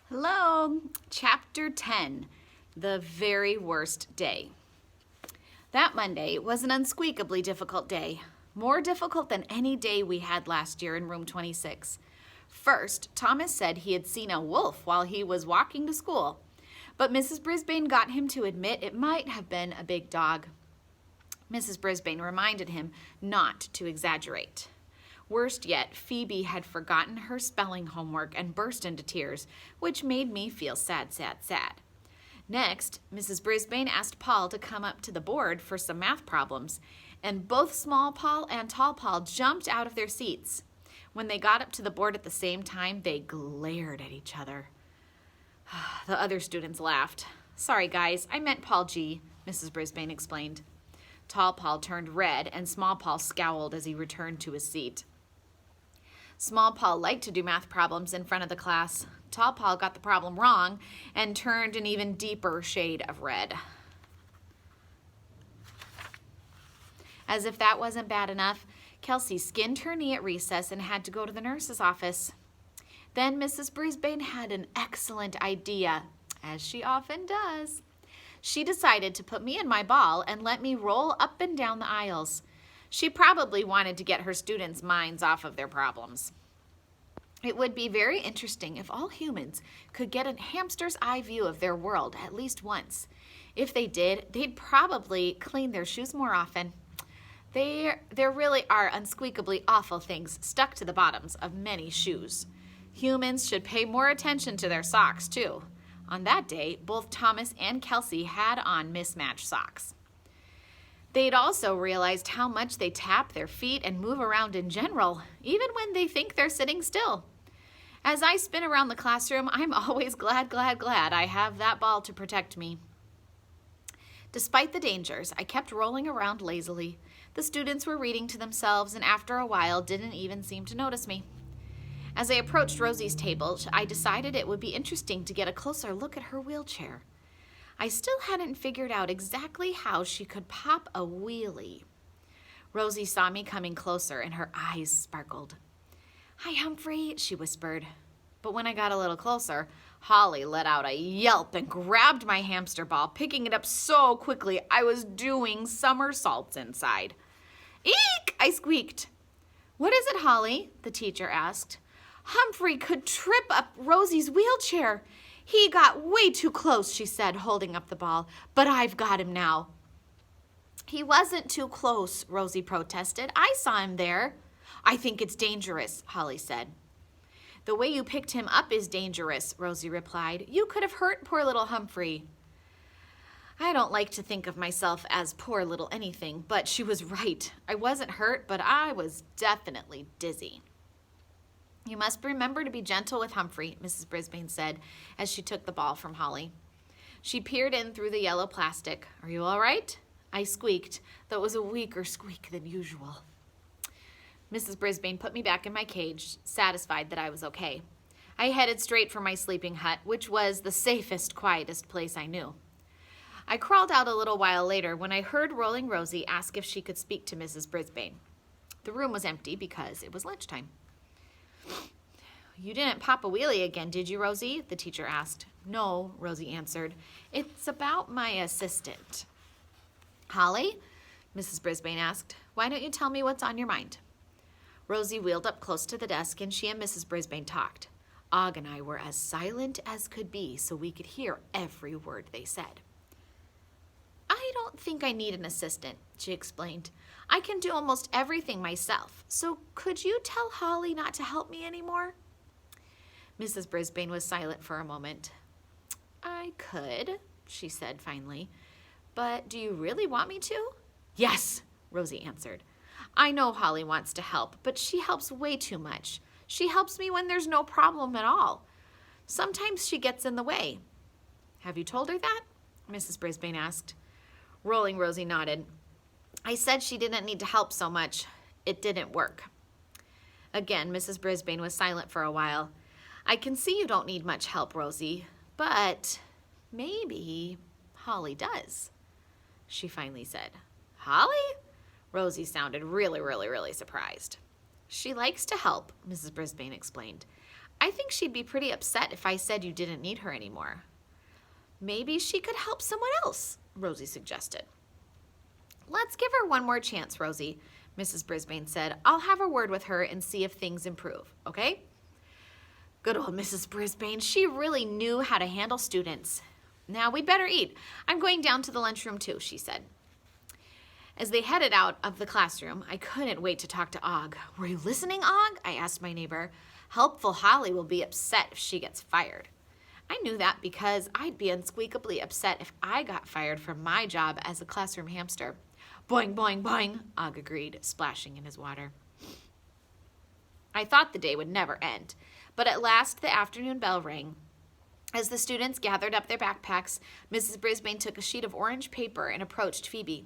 Hello, Chapter 10, The Very Worst Day. That Monday was an unsqueakably difficult day, more difficult than any day we had last year in room 26. First, Thomas said he had seen a wolf while he was walking to school, but Mrs. Brisbane got him to admit it might have been a big dog. Mrs. Brisbane reminded him not to exaggerate. Worst yet, Phoebe had forgotten her spelling homework and burst into tears, which made me feel sad. Next, Mrs. Brisbane asked Paul to come up to the board for some math problems, and both small Paul and tall Paul jumped out of their seats. When they got up to the board at the same time, they glared at each other. The other students laughed. "Sorry, guys, I meant Paul G," Mrs. Brisbane explained. Tall Paul turned red, and Small Paul scowled as he returned to his seat. Small Paul liked to do math problems in front of the class. Tall Paul got the problem wrong and turned an even deeper shade of red. As if that wasn't bad enough, Kelsey skinned her knee at recess and had to go to the nurse's office. Then Mrs. Brisbane had an excellent idea, as she often does. She decided to put me in my ball and let me roll up and down the aisles. She probably wanted to get her students' minds off of their problems. It would be very interesting if all humans could get a hamster's eye view of their world at least once. If they did, they'd probably clean their shoes more often. There really are unsqueakably awful things stuck to the bottoms of many shoes. Humans should pay more attention to their socks, too. On that day, both Thomas and Kelsey had on mismatched socks. They'd also realized how much they tap their feet and move around in general, even when they think they're sitting still. As I spin around the classroom, I'm always glad I have that ball to protect me. Despite the dangers, I kept rolling around lazily. The students were reading to themselves and after a while didn't even seem to notice me. As I approached Rosie's table, I decided it would be interesting to get a closer look at her wheelchair. I still hadn't figured out exactly how she could pop a wheelie. Rosie saw me coming closer and her eyes sparkled. "Hi, Humphrey," she whispered. But when I got a little closer, Holly let out a yelp and grabbed my hamster ball, picking it up so quickly I was doing somersaults inside. "Eek!" I squeaked. "What is it, Holly?" the teacher asked. "Humphrey could trip up Rosie's wheelchair. He got way too close," she said, holding up the ball. "But I've got him now." "He wasn't too close," Rosie protested. "I saw him there." "I think it's dangerous," Holly said. "The way you picked him up is dangerous," Rosie replied. "You could have hurt poor little Humphrey." I don't like to think of myself as poor little anything, but she was right. I wasn't hurt, but I was definitely dizzy. "You must remember to be gentle with Humphrey," Mrs. Brisbane said as she took the ball from Holly. She peered in through the yellow plastic. "Are you all right?" I squeaked, though it was a weaker squeak than usual. Mrs. Brisbane put me back in my cage, satisfied that I was okay. I headed straight for my sleeping hut, which was the safest, quietest place I knew. I crawled out a little while later when I heard Rolling Rosie ask if she could speak to Mrs. Brisbane. The room was empty because it was lunchtime. "You didn't pop a wheelie again, did you, Rosie?" the teacher asked. "No," Rosie answered. "It's about my assistant." "Holly," Mrs. Brisbane asked, "why don't you tell me what's on your mind?" Rosie wheeled up close to the desk and she and Mrs. Brisbane talked. Og and I were as silent as could be so we could hear every word they said. "I don't think I need an assistant," she explained. "I can do almost everything myself, so could you tell Holly not to help me anymore?" Mrs. Brisbane was silent for a moment. "I could," she said finally, "but do you really want me to?" "Yes," Rosie answered. "I know Holly wants to help, but she helps way too much. She helps me when there's no problem at all. Sometimes she gets in the way." "Have you told her that?" Mrs. Brisbane asked. Rolling Rosie nodded. "I said she didn't need to help so much. It didn't work." Again, Mrs. Brisbane was silent for a while. "I can see you don't need much help, Rosie, but maybe Holly does," she finally said. "Holly?" Rosie sounded really surprised. "She likes to help," Mrs. Brisbane explained. I think she'd be pretty upset if I said you didn't need her anymore. Maybe she could help someone else, Rosie suggested. Let's give her one more chance, Rosie, Mrs. Brisbane said. I'll have a word with her and see if things improve, okay? Good old Mrs. Brisbane. She really knew how to handle students. Now we'd better eat. I'm going down to the lunchroom too, she said. As they headed out of the classroom, I couldn't wait to talk to Og. Were you listening, Og? I asked my neighbor. Helpful Holly will be upset if she gets fired. I knew that because I'd be unsqueakably upset if I got fired from my job as a classroom hamster. Boing, boing, boing, Og agreed, splashing in his water. I thought the day would never end, but at last the afternoon bell rang. As the students gathered up their backpacks, Mrs. Brisbane took a sheet of orange paper and approached Phoebe.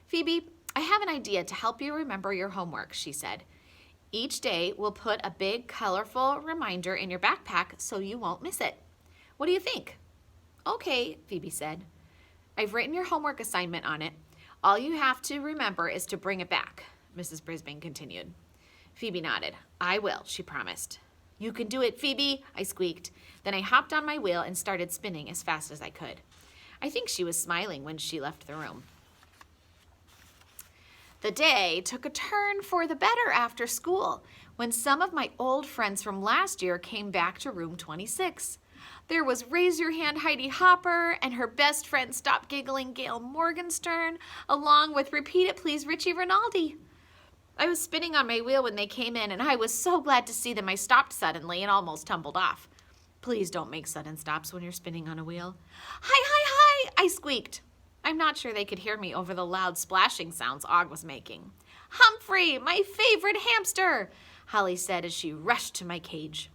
Phoebe, I have an idea to help you remember your homework, she said. Each day we'll put a big, colorful reminder in your backpack so you won't miss it. What do you think? Okay, Phoebe said. I've written your homework assignment on it. All you have to remember is to bring it back, Mrs. Brisbane continued. Phoebe nodded. I will, she promised. You can do it, Phoebe, I squeaked. Then I hopped on my wheel and started spinning as fast as I could. I think she was smiling when she left the room. The day took a turn for the better after school when some of my old friends from last year came back to room 26. There was Raise Your Hand Heidi Hopper and her best friend Stop Giggling Gail Morgenstern, along with Repeat It Please Richie Rinaldi. I was spinning on my wheel when they came in, and I was so glad to see them I stopped suddenly and almost tumbled off. Please don't make sudden stops when you're spinning on a wheel. Hi, hi, hi, I squeaked. I'm not sure they could hear me over the loud splashing sounds Og was making. Humphrey, my favorite hamster, Holly said as she rushed to my cage.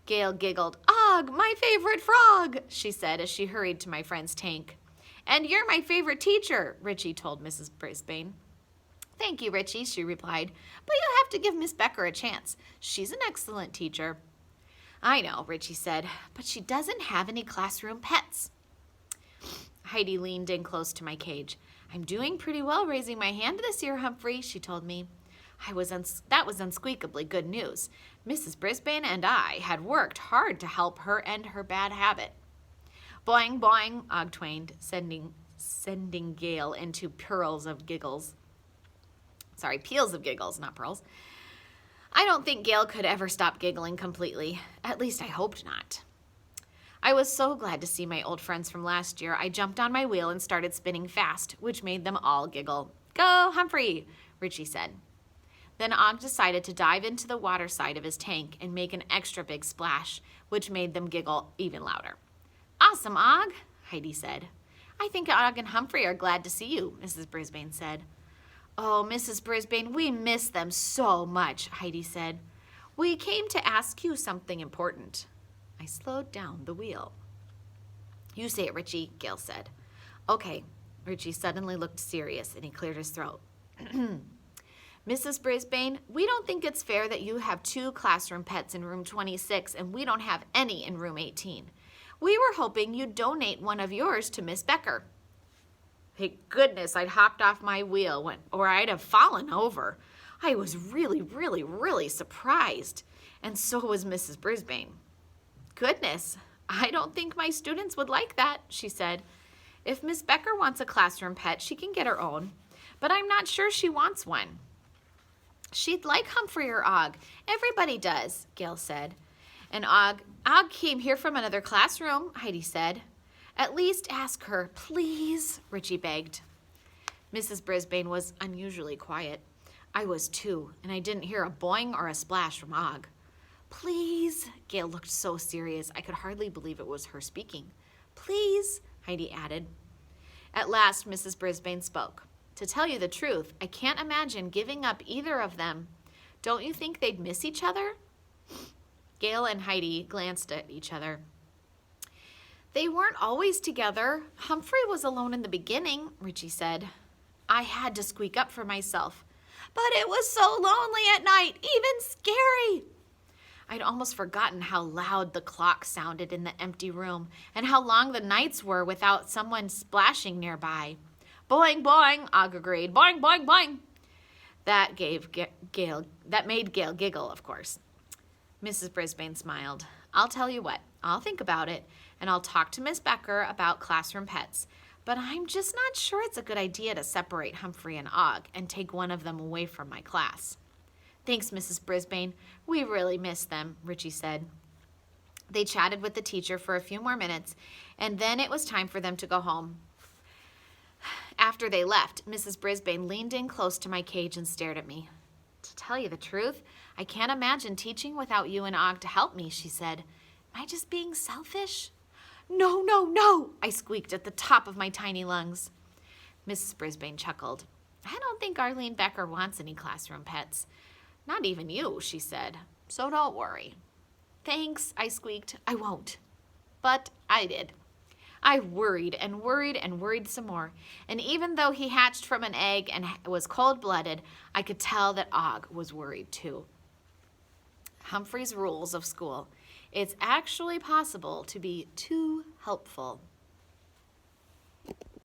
Gail giggled. Og, my favorite frog, she said as she hurried to my friend's tank. And you're my favorite teacher, Richie told Mrs. Brisbane. Thank you, Richie, she replied, but you have to give Miss Becker a chance. She's an excellent teacher. I know, Richie said, but she doesn't have any classroom pets. Heidi leaned in close to my cage. I'm doing pretty well raising my hand this year, Humphrey, she told me. That was unsqueakably good news. Mrs. Brisbane and I had worked hard to help her end her bad habit. Boing, boing, Og twanged, sending Gail into peals of giggles, not pearls. I don't think Gail could ever stop giggling completely. At least I hoped not. I was so glad to see my old friends from last year. I jumped on my wheel and started spinning fast, which made them all giggle. Go, Humphrey, Richie said. Then Og decided to dive into the water side of his tank and make an extra big splash, which made them giggle even louder. Awesome, Og, Heidi said. I think Og and Humphrey are glad to see you, Mrs. Brisbane said. Oh, Mrs. Brisbane, we miss them so much, Heidi said. We came to ask you something important. I slowed down the wheel. You say it, Richie, Gail said. Okay. Richie suddenly looked serious and he cleared his throat. Mrs. Brisbane, we don't think it's fair that you have 2 classroom pets in room 26 and we don't have any in room 18. We were hoping you'd donate one of yours to Miss Becker. Thank goodness I'd hopped off my wheel or I'd have fallen over. I was really, really, really surprised. And so was Mrs. Brisbane. Goodness, I don't think my students would like that, she said. If Miss Becker wants a classroom pet, she can get her own. But I'm not sure she wants one. She'd like Humphrey or Og. Everybody does, Gail said. And Og came here from another classroom, Heidi said. At least ask her, please, Richie begged. Mrs. Brisbane was unusually quiet. I was too, and I didn't hear a boing or a splash from Og. Please, Gail looked so serious I could hardly believe it was her speaking. Please, Heidi added. At last, Mrs. Brisbane spoke. To tell you the truth, I can't imagine giving up either of them. Don't you think they'd miss each other? Gail and Heidi glanced at each other. They weren't always together. Humphrey was alone in the beginning, Richie said. I had to squeak up for myself. But it was so lonely at night, even scary. I'd almost forgotten how loud the clock sounded in the empty room and how long the nights were without someone splashing nearby. Boing, boing, Og agreed. Boing, boing, boing. That made Gail giggle, of course. Mrs. Brisbane smiled. I'll tell you what, I'll think about it, and I'll talk to Miss Becker about classroom pets. But I'm just not sure it's a good idea to separate Humphrey and Og and take one of them away from my class. Thanks, Mrs. Brisbane. We really miss them, Richie said. They chatted with the teacher for a few more minutes, and then it was time for them to go home. After they left, Mrs. Brisbane leaned in close to my cage and stared at me. To tell you the truth, I can't imagine teaching without you and Og to help me, she said. Am I just being selfish? No, no, no, I squeaked at the top of my tiny lungs. Mrs. Brisbane chuckled. I don't think Arlene Becker wants any classroom pets. Not even you, she said. So don't worry. Thanks, I squeaked. I won't. But I did. I worried and worried and worried some more. And even though he hatched from an egg and was cold-blooded, I could tell that Og was worried too. Humphrey's rules of school. It's actually possible to be too helpful.